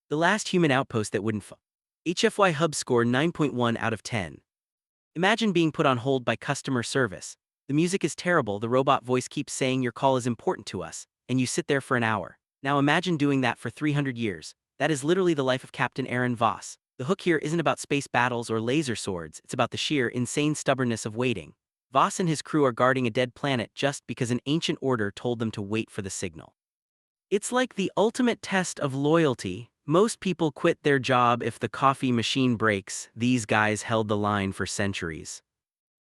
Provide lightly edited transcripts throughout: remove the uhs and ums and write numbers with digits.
The last human outpost that wouldn't fall. HFY Hub score 9.1 out of 10. Imagine being put on hold by customer service. The music is terrible, the robot voice keeps saying your call is important to us, and you sit there for an hour. Now imagine doing that for 300 years. That is literally the life of Captain Aaron Voss. The hook here isn't about space battles or laser swords, it's about the sheer, insane stubbornness of waiting. Voss and his crew are guarding a dead planet just because an ancient order told them to wait for the signal. It's like the ultimate test of loyalty. Most people quit their job if the coffee machine breaks. These guys held the line for centuries.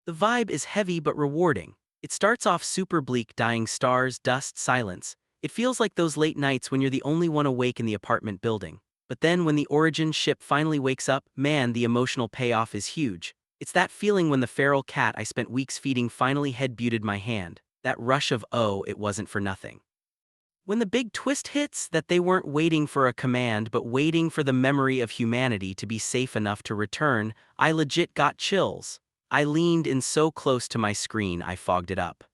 The vibe is heavy but rewarding. It starts off super bleak, dying stars, dust, silence. It feels like those late nights when you're the only one awake in the apartment building. But then when the Origin ship finally wakes up, man, the emotional payoff is huge. It's that feeling when the feral cat I spent weeks feeding finally head-butted my hand. That rush of, oh, it wasn't for nothing. When the big twist hits that they weren't waiting for a command but waiting for the memory of humanity to be safe enough to return, I legit got chills. I leaned in so close to my screen I fogged it up.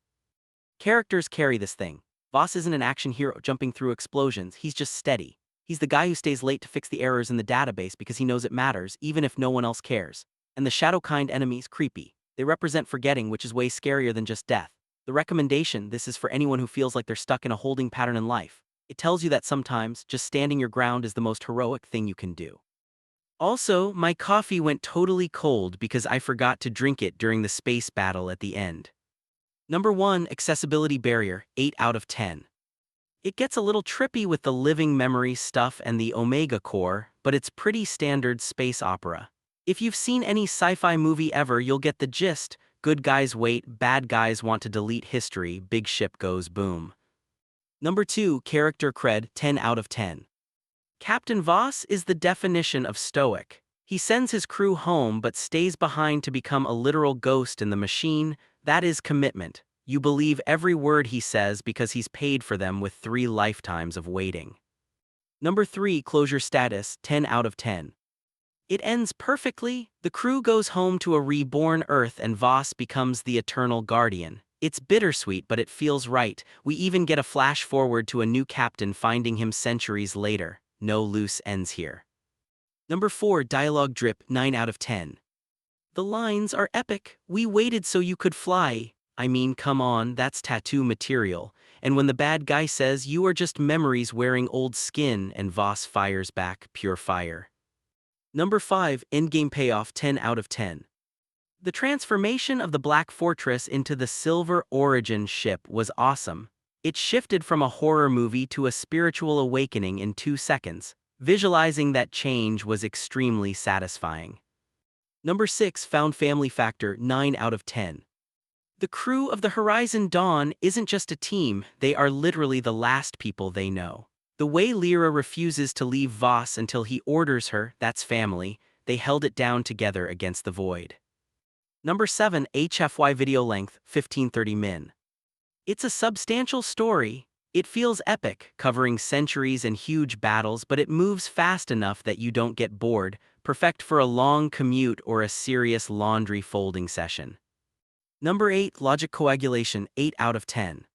Characters carry this thing. Voss isn't an action hero jumping through explosions, he's just steady. He's the guy who stays late to fix the errors in the database because he knows it matters, even if no one else cares. And the shadow-kind enemies, creepy. They represent forgetting, which is way scarier than just death. The recommendation, this is for anyone who feels like they're stuck in a holding pattern in life. It tells you that sometimes, just standing your ground is the most heroic thing you can do. Also, my coffee went totally cold because I forgot to drink it during the space battle at the end. Number 1, accessibility barrier, 8 out of 10. It gets a little trippy with the living memory stuff and the Omega Core, but it's pretty standard space opera. If you've seen any sci-fi movie ever, you'll get the gist. Good guys wait, bad guys want to delete history, big ship goes boom. Number 2, character cred, 10 out of 10. Captain Voss is the definition of stoic. He sends his crew home but stays behind to become a literal ghost in the machine. That is commitment. You believe every word he says because he's paid for them with 3 lifetimes of waiting. Number 3, closure status, 10 out of 10. It ends perfectly. The crew goes home to a reborn Earth and Voss becomes the eternal guardian. It's bittersweet, but it feels right. We even get a flash forward to a new captain finding him centuries later. No loose ends here. Number 4, dialogue drip, 9 out of 10. The lines are epic. We waited so you could fly. I mean, come on, that's tattoo material. And when the bad guy says you are just memories wearing old skin and Voss fires back, pure fire. Number 5, endgame payoff, 10 out of 10. The transformation of the Black Fortress into the Silver Origin ship was awesome. It shifted from a horror movie to a spiritual awakening in 2 seconds. Visualizing that change was extremely satisfying. Number 6, found family factor, 9 out of 10. The crew of the Horizon Dawn isn't just a team, they are literally the last people they know. The way Lyra refuses to leave Voss until he orders her, that's family. They held it down together against the void. Number 7, HFY video length, 1530 min. It's a substantial story. It feels epic, covering centuries and huge battles, but it moves fast enough that you don't get bored, perfect for a long commute or a serious laundry folding session. Number 8, logic coagulation, 8 out of 10.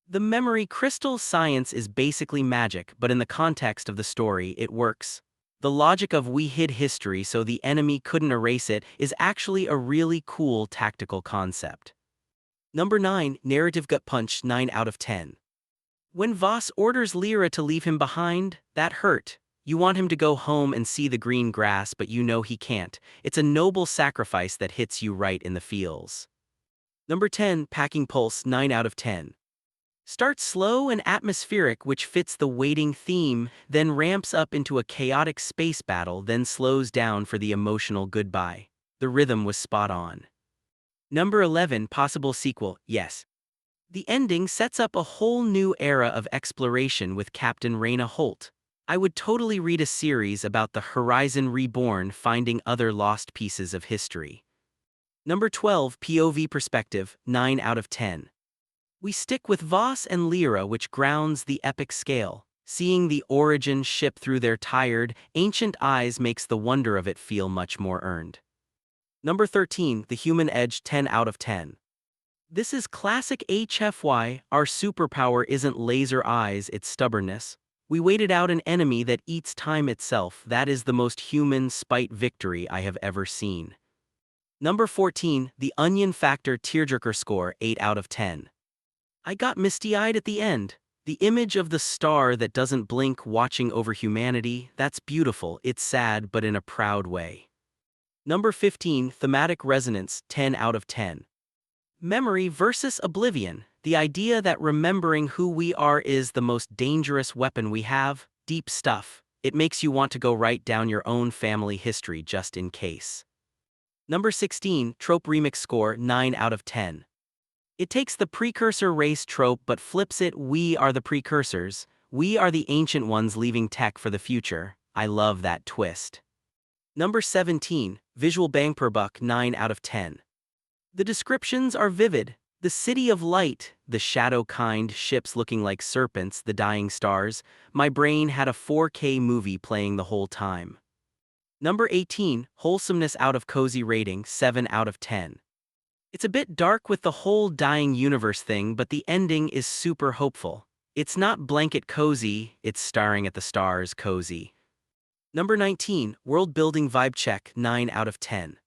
The memory crystal science is basically magic, but in the context of the story, it works. The logic of we hid history so the enemy couldn't erase it is actually a really cool tactical concept. Number 9, narrative gut punch, 9 out of 10. When Voss orders Lyra to leave him behind, that hurt. You want him to go home and see the green grass, but you know he can't. It's a noble sacrifice that hits you right in the feels. Number 10, packing pulse, 9 out of 10. Starts slow and atmospheric, which fits the waiting theme, then ramps up into a chaotic space battle, then slows down for the emotional goodbye. The rhythm was spot on. Number 11, possible sequel, yes. The ending sets up a whole new era of exploration with Captain Raina Holt. I would totally read a series about the Horizon Reborn finding other lost pieces of history. Number 12, POV perspective, 9 out of 10. We stick with Voss and Lyra, which grounds the epic scale. Seeing the Origin ship through their tired, ancient eyes makes the wonder of it feel much more earned. Number 13, the human edge, 10 out of 10. This is classic HFY, our superpower isn't laser eyes, it's stubbornness. We waited out an enemy that eats time itself. That is the most human spite victory I have ever seen. Number 14, the Onion Factor Tearjerker score, 8 out of 10. I got misty-eyed at the end. The image of the star that doesn't blink watching over humanity, that's beautiful. It's sad, but in a proud way. Number 15, Thematic Resonance, 10 out of 10. Memory versus oblivion. The idea that remembering who we are is the most dangerous weapon we have. Deep stuff. It makes you want to go write down your own family history just in case. Number 16, Trope Remix score, 9 out of 10. It takes the precursor race trope but flips it. We are the precursors. We are the ancient ones leaving tech for the future. I love that twist. Number 17, Visual Bang Per Buck, 9 out of 10. The descriptions are vivid. The city of light, the shadow kind, ships looking like serpents, the dying stars. My brain had a 4K movie playing the whole time. Number 18, Wholesomeness out of cozy rating, 7 out of 10. It's a bit dark with the whole dying universe thing, but the ending is super hopeful. It's not blanket cozy, it's staring at the stars cozy. Number 19, World Building Vibe Check, 9 out of 10.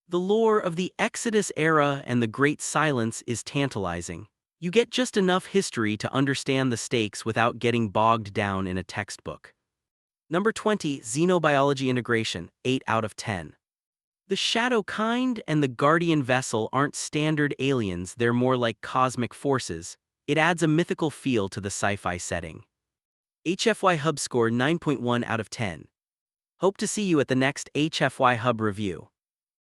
The lore of the Exodus era and the Great Silence is tantalizing. You get just enough history to understand the stakes without getting bogged down in a textbook. Number 20, Xenobiology Integration, 8 out of 10. The Shadow Kind and the Guardian Vessel aren't standard aliens, they're more like cosmic forces. It adds a mythical feel to the sci-fi setting. HFY Hub score, 9.1 out of 10. Hope to see you at the next HFY Hub review.